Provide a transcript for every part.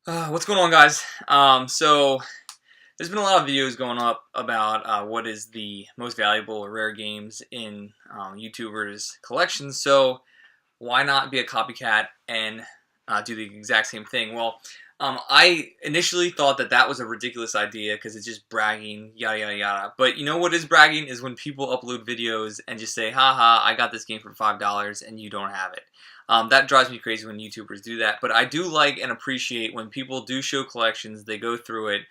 What's going on, guys? So there's been a lot of videos going up about what is the most valuable or rare games in YouTubers' collections. So why not be a copycat and do the exact same thing? Well, I initially thought that that was a ridiculous idea because it's just bragging, yada yada yada. But you know what is bragging is when people upload videos and just say, "Haha, I got this game for $5 and you don't have it." That drives me crazy when YouTubers do that. But I do like and appreciate when people do show collections. They go through it.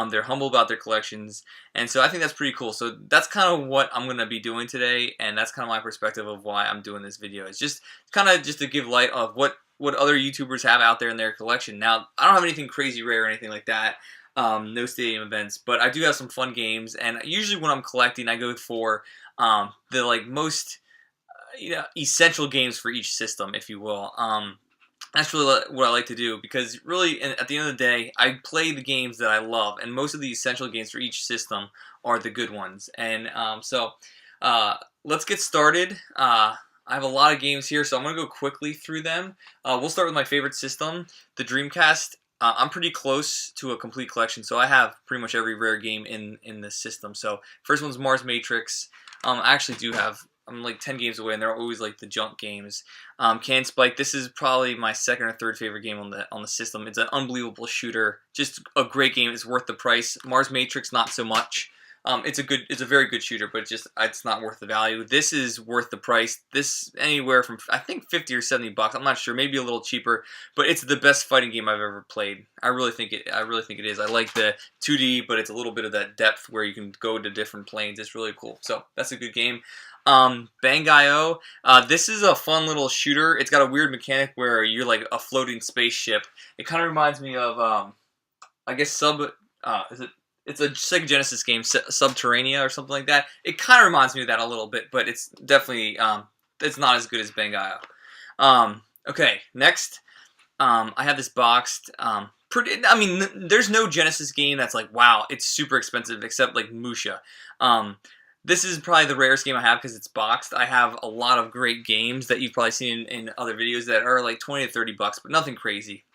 They're humble about their collections, and so I think that's pretty cool. So that's kind of what I'm gonna be doing today, and that's kind of my perspective of why I'm doing this video. It's just kind of just to give light of what other YouTubers have out there in their collection. Now, I don't have anything crazy rare or anything like that. No stadium events, but I do have some fun games, and usually when I'm collecting, I go for the most essential games for each system, if you will. That's really what I like to do because really, at the end of the day, I play the games that I love, and most of the essential games for each system are the good ones. And let's get started. I have a lot of games here, so I'm going to go quickly through them. We'll start with my favorite system, the Dreamcast. I'm pretty close to a complete collection, so I have pretty much every rare game in this system. So first one's Mars Matrix. I actually do have. I'm like 10 games away, and they're always like the junk games. Can Spike. This is probably my second or third favorite game on the system. It's an unbelievable shooter, just a great game. It's worth the price. Mars Matrix, not so much. It's a very good shooter, but it's not worth the value. This is worth the price. This anywhere from I think 50 or 70 bucks. I'm not sure, maybe a little cheaper, but it's the best fighting game I've ever played. I really think it is. I like the 2D, but it's a little bit of that depth where you can go to different planes. It's really cool. So that's a good game. Bang.io. This is a fun little shooter. It's got a weird mechanic where you're like a floating spaceship. It kind of reminds me of I guess is it? It's a Sega Genesis game, Subterranea or something like that. It kind of reminds me of that a little bit, but it's definitely it's not as good as Bang.io. Okay, next, I have this boxed. I mean, there's no Genesis game that's like, wow, it's super expensive, except like Musha. This is probably the rarest game I have because it's boxed. I have a lot of great games that you've probably seen in other videos that are like 20 to 30 bucks, but nothing crazy.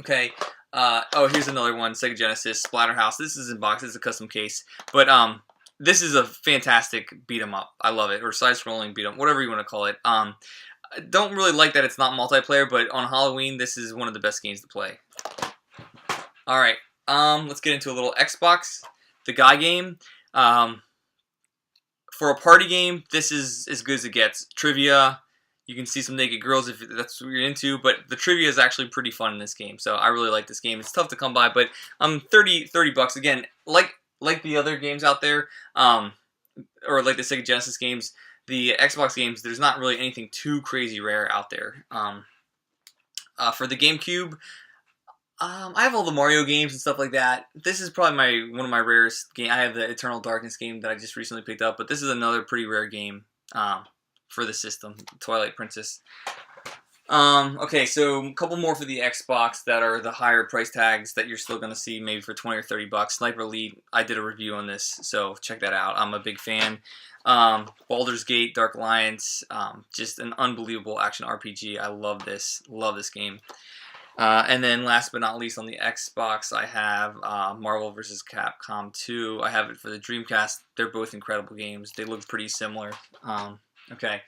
Okay. Oh, here's another one, Sega Genesis, Splatterhouse. This is in box, it's a custom case. But this is a fantastic beat 'em up. I love it, or side-scrolling beat 'em, whatever you want to call it. I don't really like that it's not multiplayer, but on Halloween, this is one of the best games to play. All right, let's get into a little Xbox, the Guy game. For a party game, this is as good as it gets. Trivia. You can see some naked girls if that's what you're into, but the trivia is actually pretty fun in this game, so I really like this game. It's tough to come by, but 30 bucks. Again, like the other games out there, or like the Sega Genesis games, the Xbox games, there's not really anything too crazy rare out there. For the GameCube, I have all the Mario games and stuff like that. This is probably one of my rarest games. I have the Eternal Darkness game that I just recently picked up, but this is another pretty rare game. For the system, Twilight Princess. Okay, so a couple more for the Xbox that are the higher price tags that you're still going to see maybe for 20 or 30 bucks. Sniper Elite, I did a review on this, so check that out. I'm a big fan. Baldur's Gate, Dark Alliance, just an unbelievable action RPG. I love this game. And then last but not least on the Xbox, I have Marvel vs. Capcom 2. I have it for the Dreamcast. They're both incredible games. They look pretty similar. Okay.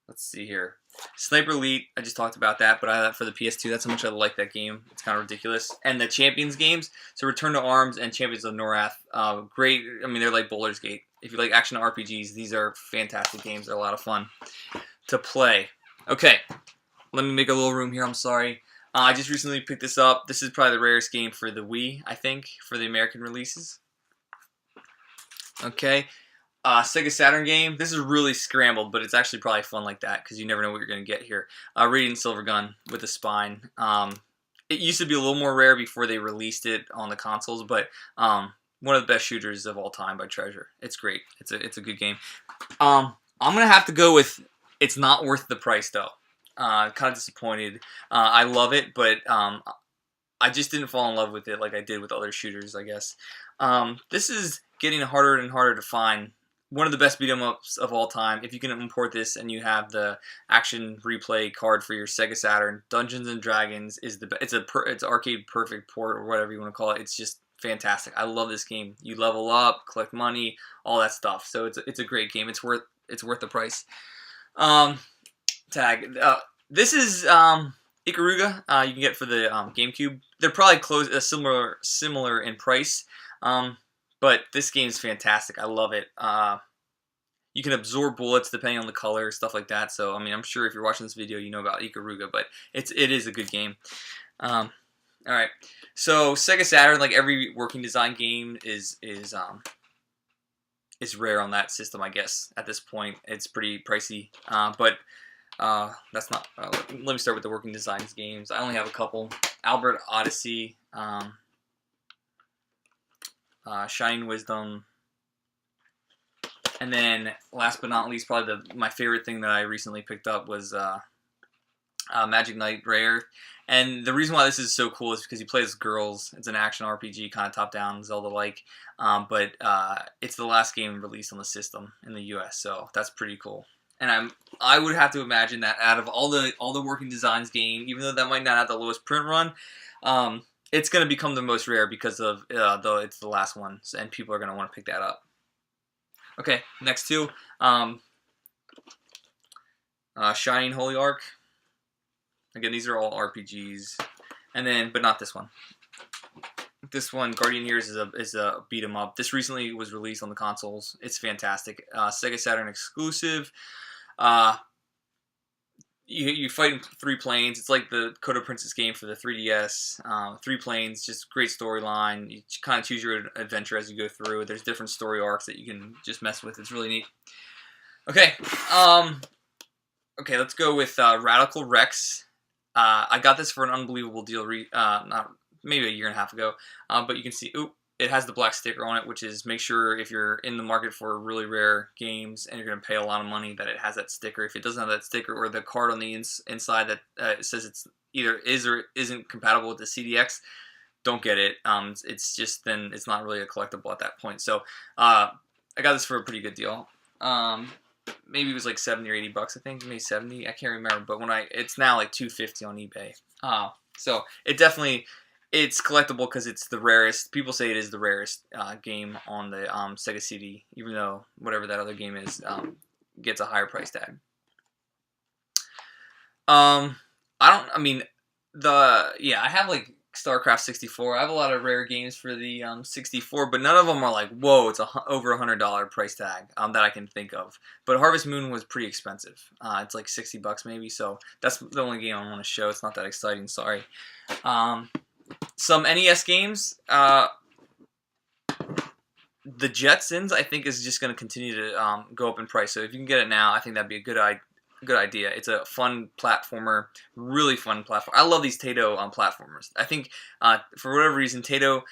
Let's see here. Sniper Elite, I just talked about that, but I have that for the PS2. That's how much I like that game. It's kind of ridiculous. And the Champions games, so Return to Arms and Champions of Norath, great. I mean, they're like Baldur's Gate. If you like action RPGs, these are fantastic games. They're a lot of fun to play. Okay, let me make a little room here. I'm sorry. I just recently picked this up. This is probably the rarest game for the Wii, I think, for the American releases. Okay. Sega Saturn game. This is really scrambled, but it's actually probably fun like that because you never know what you're going to get here. Radiant Silver Gun with a spine. It used to be a little more rare before they released it on the consoles, but one of the best shooters of all time by Treasure. It's great. It's a good game. I'm gonna have to go with it's not worth the price though. Kind of disappointed. I love it, but I just didn't fall in love with it like I did with other shooters, I guess. This is getting harder and harder to find one of the best beat 'em ups of all time. If you can import this and you have the action replay card for your Sega Saturn, Dungeons and Dragons is the it's arcade perfect port or whatever you want to call it. It's just fantastic. I love this game. You level up, collect money, all that stuff. So it's a great game. It's worth the price. Tag. This is Ikaruga. You can get for the GameCube. They're probably similar in price. But this game is fantastic. I love it. You can absorb bullets depending on the color, stuff like that. So, I mean, I'm sure if you're watching this video, you know about Ikaruga, but it is a good game. All right. So, Sega Saturn, like every working design game, is rare on that system, I guess. At this point, it's pretty pricey. But that's not. Let me start with the working designs games. I only have a couple. Albert Odyssey. Shining Wisdom, and then last but not least, probably my favorite thing that I recently picked up was Magic Knight Rarest. And the reason why this is so cool is because you play as girls. It's an action RPG, kind of top-down, Zelda-like, but it's the last game released on the system in the U.S., so that's pretty cool. And I would have to imagine that out of all the working designs game, even though that might not have the lowest print run, it's going to become the most rare because of it's the last one, and people are going to want to pick that up. Okay, next two. Shining Holy Ark. Again, these are all RPGs, and then but not this one. This one, Guardian Heroes, is a beat 'em up. This recently was released on the consoles. It's fantastic. Sega Saturn exclusive. You fight in 3 planes. It's like the Code of Princess game for the 3DS. 3 planes, just great storyline. You kind of choose your adventure as you go through. There's different story arcs that you can just mess with. It's really neat. Okay, okay, let's go with Radical Rex. I got this for an unbelievable deal, not maybe a year and a half ago. But you can see, it has the black sticker on it, which is make sure if you're in the market for really rare games and you're going to pay a lot of money that it has that sticker. If it doesn't have that sticker or the card on the inside that says it's either is or isn't compatible with the CDX, don't get it. It's just then it's not really a collectible at that point. So I got this for a pretty good deal. Maybe it was like 70 or 80 bucks, I think, maybe 70. I can't remember, but it's now like $250 on eBay. So it's collectible because it's the rarest. People say it is the rarest game on the Sega CD, even though whatever that other game is gets a higher price tag. I have like StarCraft 64. I have a lot of rare games for the 64, but none of them are like, whoa, it's over $100 price tag that I can think of. But Harvest Moon was pretty expensive. It's like 60 bucks maybe, so that's the only game I want to show. It's not that exciting, sorry. Some NES games, the Jetsons, I think, is just going to continue to go up in price. So if you can get it now, I think that'd be a good idea. It's a fun platformer, really fun platform. I love these Taito platformers. I think for whatever reason, Taito,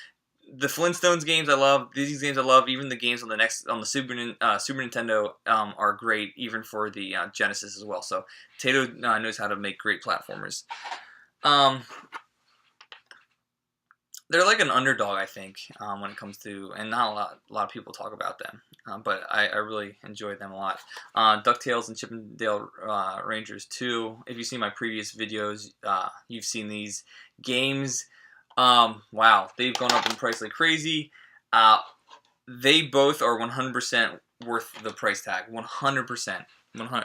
the Flintstones games I love, these games I love, even the games on the Super Nintendo are great, even for the Genesis as well. So Taito knows how to make great platformers. They're like an underdog, I think, when it comes to, and not a lot of people talk about them, but I really enjoy them a lot. DuckTales and Chip 'n Dale Rangers 2. If you've seen my previous videos, you've seen these games. Wow, they've gone up in price like crazy. They both are 100% worth the price tag. 100%.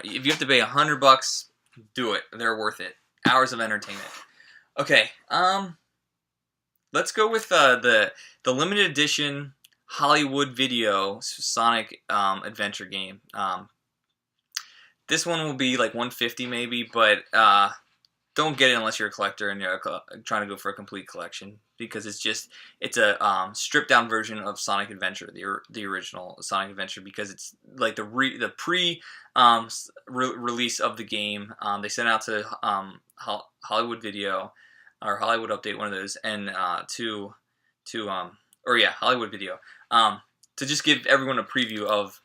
If you have to pay $100, do it. They're worth it. Hours of entertainment. Okay. Let's go with the limited edition Hollywood Video Sonic adventure game. This one will be like $150 maybe, but don't get it unless you're a collector and you're trying to go for a complete collection, because it's a stripped down version of Sonic Adventure, the original Sonic Adventure, because it's like the pre release of the game. They sent out to Hollywood Video. Or Hollywood Update, one of those, and Hollywood Video, to just give everyone a preview of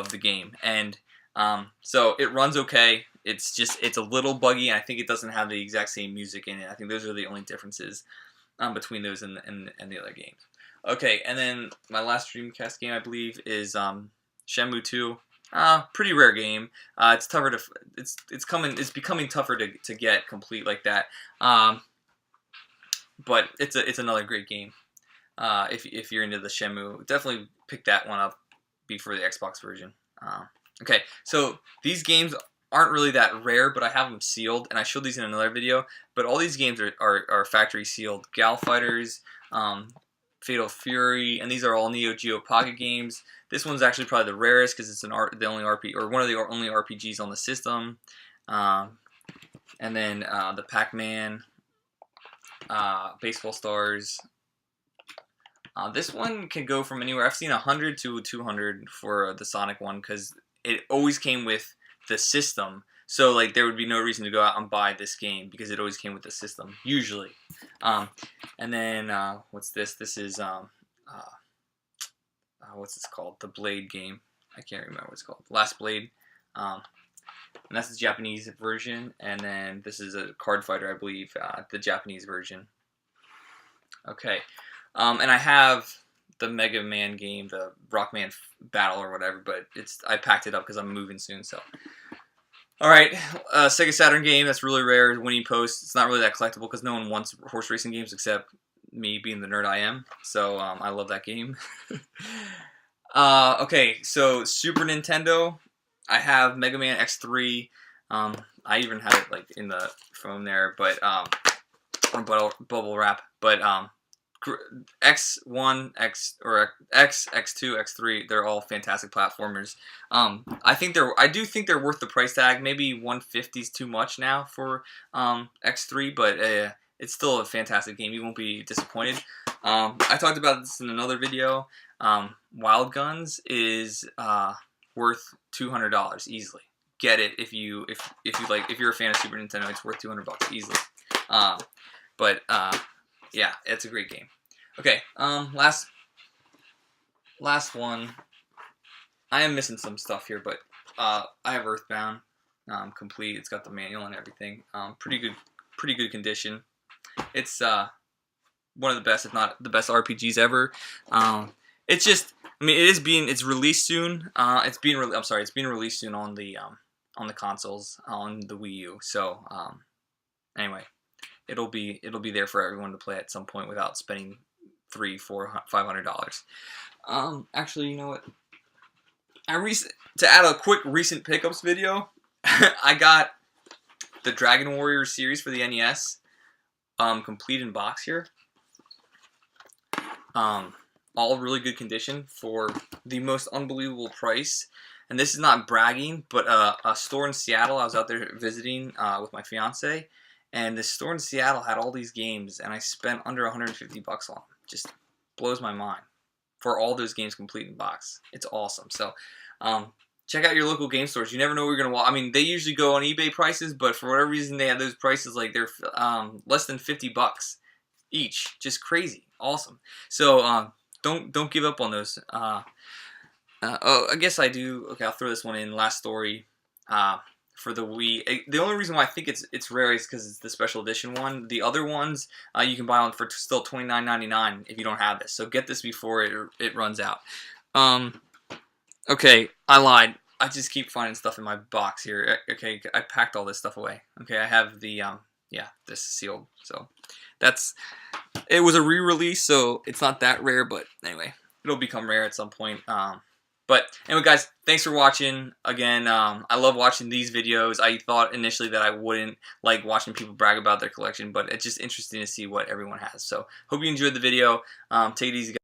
the game, and so it runs okay. It's a little buggy, and I think it doesn't have the exact same music in it. I think those are the only differences between those and the other games. Okay, and then my last Dreamcast game, I believe, is Shenmue 2. Pretty rare game. It's tougher to it's becoming tougher to get complete like that. But it's another great game. If you're into the Shenmue, definitely pick that one up before the Xbox version. Okay, so these games aren't really that rare, but I have them sealed, and I showed these in another video. But all these games are factory sealed. Gal Fighters, Fatal Fury, and these are all Neo Geo Pocket games. This one's actually probably the rarest because it's the only RPG, or one of the only RPGs on the system. And then the Pac-Man, Baseball Stars. This one can go from anywhere. I've seen 100 to 200 for the Sonic one because it always came with the system. So like there would be no reason to go out and buy this game because it always came with the system usually. And then what's this? This is what's this called? The Blade game. I can't remember what it's called. Last Blade. And that's the Japanese version. And then this is a card fighter, I believe, the Japanese version. Okay. And I have the Mega Man game, the Rockman Battle or whatever, but I packed it up because I'm moving soon. So, all right, Sega Saturn game that's really rare. Winning Post. It's not really that collectible because no one wants horse racing games except me, being the nerd I am. So I love that game. Okay, so Super Nintendo. I have Mega Man X3. I even have it like in the phone there, but bubble wrap, but X1, X2, X3, they're all fantastic platformers. I do think they're worth the price tag. Maybe 150 is too much now for X3, but it's still a fantastic game. You won't be disappointed. I talked about this in another video. Wild Guns is worth $200 easily. Get it if you're a fan of Super Nintendo, it's worth $200 easily. Yeah, it's a great game. Okay, last one. I am missing some stuff here, but I have Earthbound complete. It's got the manual and everything. Pretty good condition. It's one of the best, if not the best RPGs ever. It's just, I mean, it's released soon. It's being released soon on the consoles, on the Wii U. So anyway. It'll be there for everyone to play at some point without spending $300, $400, $500. Actually, you know what? To add a quick recent pickups video, I got the Dragon Warrior series for the NES, complete in box here. All really good condition for the most unbelievable price. And this is not bragging, but a store in Seattle. I was out there visiting with my fiance. And the store in Seattle had all these games, and I spent under $150 on them. Just blows my mind for all those games complete in box. It's awesome. So check out your local game stores. You never know what you're going to watch. I mean, they usually go on eBay prices, but for whatever reason, they have those prices like they're less than $50 each. Just crazy. Awesome. So don't give up on those. Oh, I guess I do. Okay, I'll throw this one in. Last story. For the Wii. The only reason why I think it's rare is because it's the special edition one. The other ones you can buy on for still $29.99 if you don't have this. So get this before it runs out. Okay, I lied. I just keep finding stuff in my box here. Okay, I packed all this stuff away. Okay, I have the yeah, this is sealed. So it was a re-release, so it's not that rare. But anyway, it'll become rare at some point. But anyway, guys, thanks for watching. Again, I love watching these videos. I thought initially that I wouldn't like watching people brag about their collection, but it's just interesting to see what everyone has. So hope you enjoyed the video. Take it easy, guys.